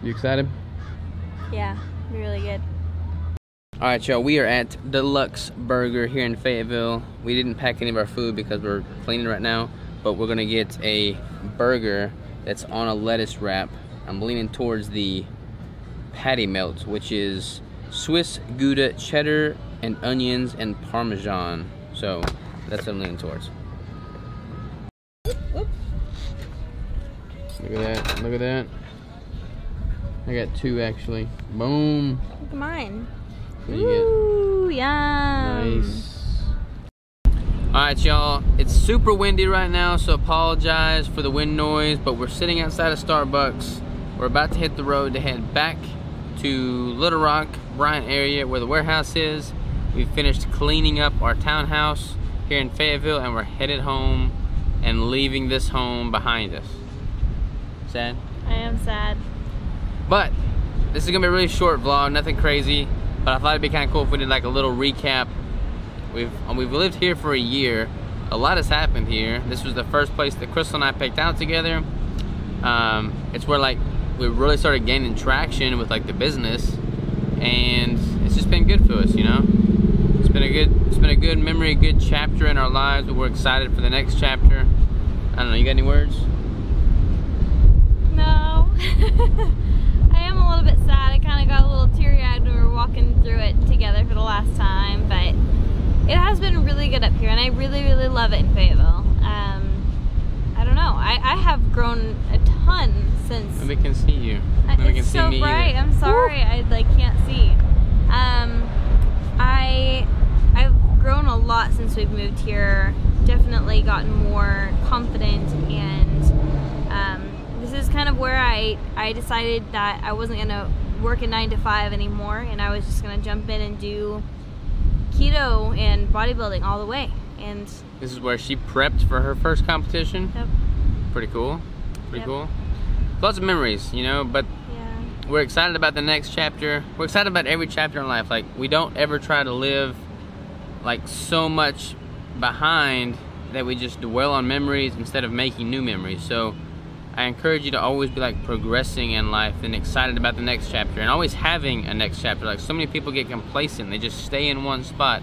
You excited? Yeah, it'll be really good. Alright y'all, we are at Deluxe Burger here in Fayetteville. We didn't pack any of our food because we're cleaning right now, but we're gonna get a burger that's on a lettuce wrap. I'm leaning towards the patty melt, which is Swiss Gouda, cheddar, and onions, and Parmesan. So that's what I'm leaning towards. Whoop. Look at that, look at that. I got two actually. Boom. Look at mine. What do you get? Ooh, yum. Nice. Alright y'all, it's super windy right now, so apologize for the wind noise, but we're sitting outside of Starbucks. We're about to hit the road to head back to Little Rock, Bryant area where the warehouse is. We finished cleaning up our townhouse here in Fayetteville and we're headed home and leaving this home behind us. Sad? I am sad. But this is gonna be a really short vlog, nothing crazy. But I thought it'd be kind of cool if we did like a little recap. We've lived here for a year. A lot has happened here. This was the first place that Crystal and I picked out together. It's where like we really started gaining traction with like the business, and it's just been good for us, you know. It's been a good memory, a good chapter in our lives. But we're excited for the next chapter. I don't know. You got any words? No. I am a little bit sad. I kind of got a little teary-eyed when we were walking through it together for the last time, but it has been really good up here, and I really, really love it in Fayetteville. I don't know. I have grown a ton since. Nobody can see you. Nobody can see so me bright. either. I'm sorry. Woo! I like can't see. I've grown a lot since we've moved here. Definitely gotten more confident, and this is kind of where I decided that I wasn't gonna work a 9 to 5 anymore, and I was just gonna jump in and do keto and bodybuilding all the way. And this is where she prepped for her first competition. Yep. Pretty cool. Pretty Yep. cool. Lots of memories, you know, but yeah. we're excited about the next chapter. We're excited about every chapter in life. Like, we don't ever try to live like so much behind that we just dwell on memories instead of making new memories. So I encourage you to always be like progressing in life and excited about the next chapter, and always having a next chapter. Like, so many people get complacent. They just stay in one spot,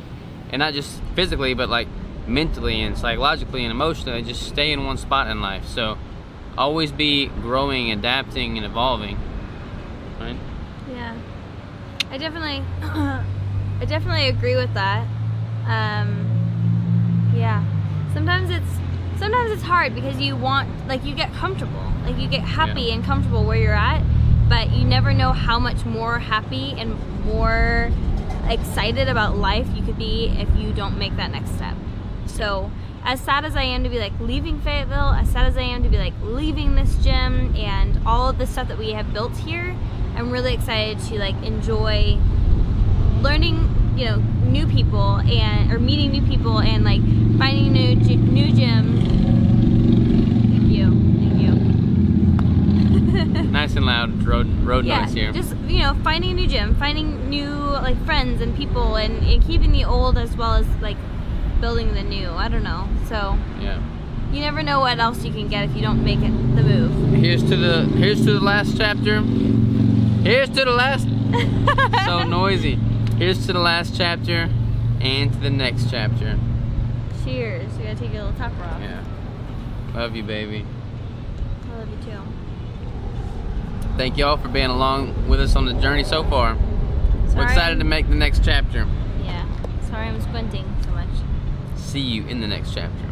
and not just physically, but like mentally and psychologically and emotionally. They just stay in one spot in life. So always be growing, adapting, and evolving, right? Yeah, I definitely agree with that. Yeah, sometimes it's hard because you want, like, you get comfortable, like you get happy and comfortable where you're at, but you never know how much more happy and more excited about life you could be if you don't make that next step. So as sad as I am to be like leaving Fayetteville, as sad as I am to be like leaving this gym and all of the stuff that we have built here, I'm really excited to like enjoy learning, you know, new people or meeting new people and like finding a new gym. Thank you. Nice and loud road noise here. Just, you know, finding a new gym, finding new like friends and people, and keeping the old as well as like building the new. I don't know. So yeah, you never know what else you can get if you don't make it the move. Here's to the last chapter. Here's to the last. So noisy. Here's to the last chapter and to the next chapter. Cheers. We gotta take a little topper off. Yeah. Love you, baby. I love you too. Thank y'all for being along with us on the journey so far. Sorry. We're excited to make the next chapter. Yeah. Sorry I'm squinting so much. See you in the next chapter.